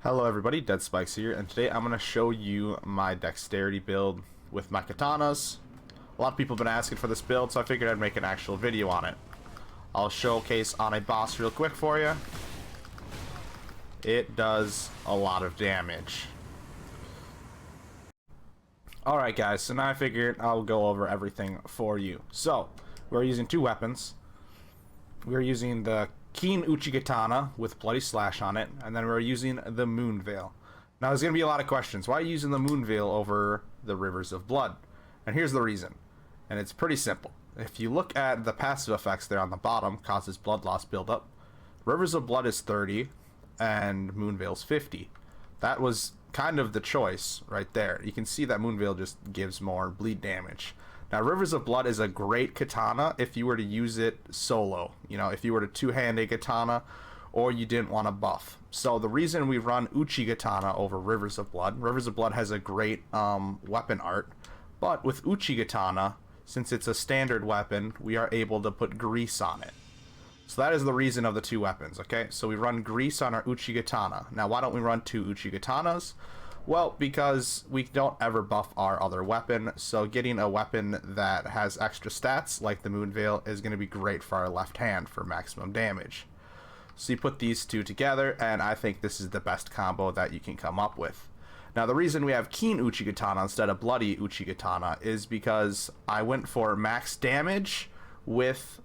Hello everybody, Dead Spikes here, and today I'm going to show you my Dexterity build with my katanas. A lot of people have been asking for this build, so I figured I'd make an actual video on it. I'll showcase on a boss real quick for you. It does a lot of damage. Alright guys, so now I figured I'll go over everything for you. So, we're using two weapons. We're using the keen uchigatana with bloody slash on it, and then we're using the moonveil. Now there's going to be a lot of questions. Why are you using the moonveil over the rivers of blood? And here's the reason. And it's pretty simple. If you look at the passive effects there on the bottom, causes blood loss buildup. Rivers of blood is 30 and moonveil's 50. That was kind of the choice right there. You can see that moonveil just gives more bleed damage. Now, Rivers of Blood is a great katana if you were to use it solo. You know, if you were to two-hand a katana or you didn't want to buff. So the reason we run uchigatana over Rivers of Blood has a great weapon art. But with uchigatana, since it's a standard weapon, we are able to put grease on it. So that is the reason of the two weapons, okay? So we run grease on our uchigatana. Now, why don't we run two uchigatanas? Well, because we don't ever buff our other weapon, so getting a weapon that has extra stats, like the moonveil, is going to be great for our left hand for maximum damage. So you put these two together, and I think this is the best combo that you can come up with. Now, the reason we have keen uchigatana instead of bloody uchigatana is because I went for max damage with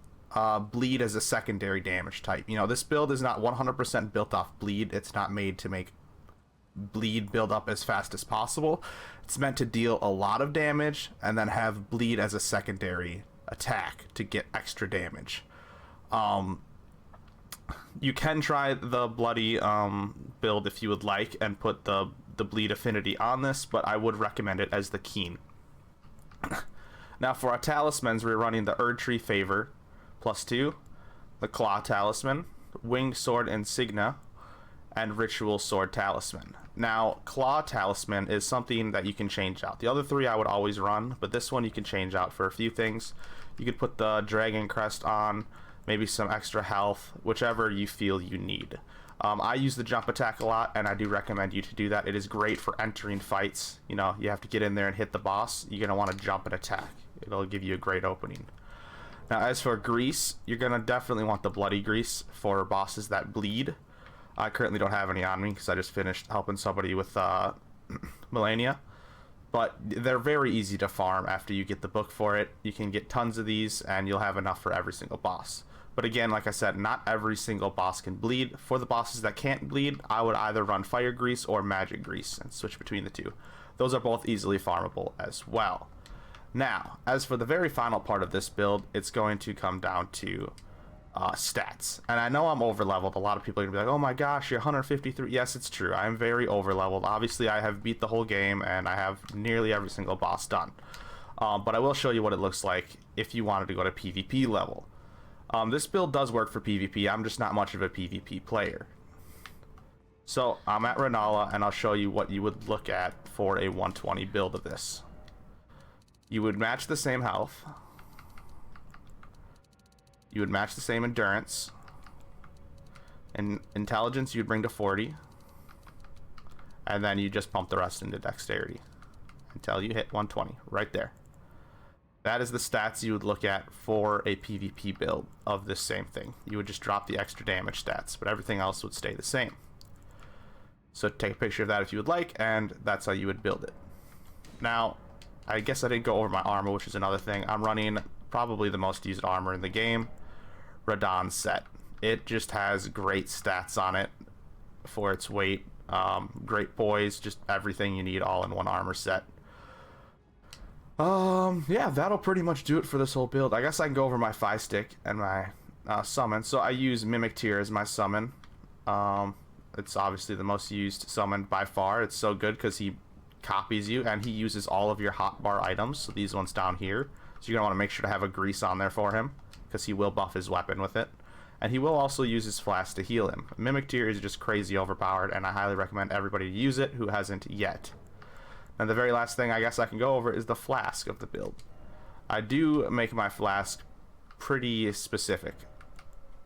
bleed as a secondary damage type. You know, this build is not 100% built off bleed. It's not made to make bleed build up as fast as possible. It's meant to deal a lot of damage and then have bleed as a secondary attack to get extra damage. You can try the bloody build if you would like and put the bleed affinity on this, but I would recommend it as the keen. Now for our talismans, we're running the Erdtree Favor +2, the Claw Talisman, Winged Sword Insignia, and Ritual Sword Talisman. Now, Claw Talisman is something that you can change out. The other three I would always run, but this one you can change out for a few things. You could put the Dragon Crest on, maybe some extra health, whichever you feel you need. I use the jump attack a lot, and I do recommend you to do that. It is great for entering fights. You know, you have to get in there and hit the boss. You're going to want to jump and attack. It'll give you a great opening. Now, as for grease, you're going to definitely want the bloody grease for bosses that bleed. I currently don't have any on me because I just finished helping somebody with malenia. But they're very easy to farm after you get the book for it. You can get tons of these and you'll have enough for every single boss. But again, like I said, not every single boss can bleed. For the bosses that can't bleed, I would either run fire grease or magic grease and switch between the two. Those are both easily farmable as well. Now, as for the very final part of this build, it's going to come down to stats. And I know I'm over leveled. A lot of people are gonna be like, oh my gosh, you're 153. Yes, it's true. I'm very over leveled. Obviously, I have beat the whole game and I have nearly every single boss done. But I will show you what it looks like if you wanted to go to PvP level. This build does work for PvP. I'm just not much of a PvP player. So I'm at Renala and I'll show you what you would look at for a 120 build of this. You would match the same health. You would match the same endurance. And intelligence you'd bring to 40. And then you just pump the rest into dexterity until you hit 120 right there. That is the stats you would look at for a PvP build of this same thing. You would just drop the extra damage stats, but everything else would stay the same. So take a picture of that if you would like, and that's how you would build it. Now, I guess I didn't go over my armor, which is another thing. I'm running probably the most used armor in the game, Radon set. It just has great stats on it for its weight, great poise, just everything you need all in one armor set. Yeah, that'll pretty much do it for this whole build. I guess I can go over my 5-stick and my summon. So I use Mimic Tear as my summon. It's obviously the most used summon by far. It's so good because he copies you and he uses all of your hotbar items. So these ones down here. So you're going to want to make sure to have a grease on there for him because he will buff his weapon with it. And he will also use his flask to heal him. Mimic Tear is just crazy overpowered and I highly recommend everybody to use it who hasn't yet. And the very last thing I guess I can go over is the flask of the build. I do make my flask pretty specific.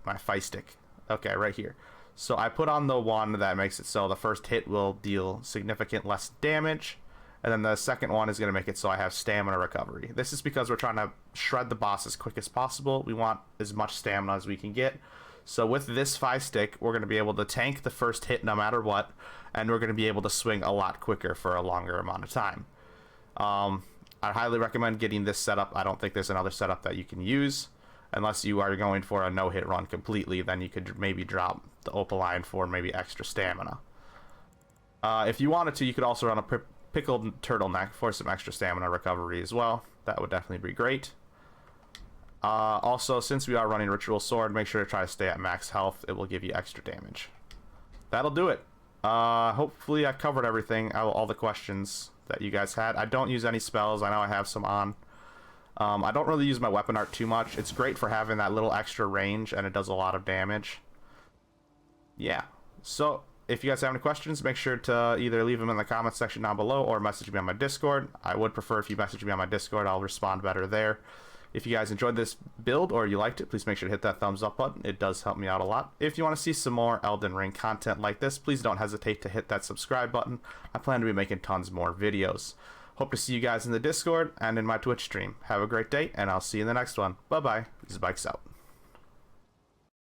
My 5-stick. Okay, right here. So I put on the one that makes it so the first hit will deal significant less damage, and then the second one is going to make it so I have stamina recovery. This is because we're trying to shred the boss as quick as possible. We want as much stamina as we can get. So with this 5-stick, we're going to be able to tank the first hit no matter what, and we're going to be able to swing a lot quicker for a longer amount of time. I highly recommend getting this setup. I don't think there's another setup that you can use. Unless you are going for a no-hit run completely, then you could maybe drop the opaline for maybe extra stamina. If you wanted to, you could also run a pickled turtleneck for some extra stamina recovery as well. That would definitely be great. Also, since we are running Ritual Sword, make sure to try to stay at max health. It will give you extra damage. That'll do it. Hopefully I covered everything, all the questions that you guys had. I don't use any spells. I know I have some on. I don't really use my weapon art too much. It's great for having that little extra range, and it does a lot of damage. Yeah. So, if you guys have any questions, make sure to either leave them in the comments section down below or message me on my Discord. I would prefer if you message me on my Discord. I'll respond better there. If you guys enjoyed this build or you liked it, please make sure to hit that thumbs up button. It does help me out a lot. If you want to see some more Elden Ring content like this, please don't hesitate to hit that subscribe button. I plan to be making tons more videos. Hope to see you guys in the Discord and in my Twitch stream. Have a great day, and I'll see you in the next one. Bye-bye. This is Bikes out.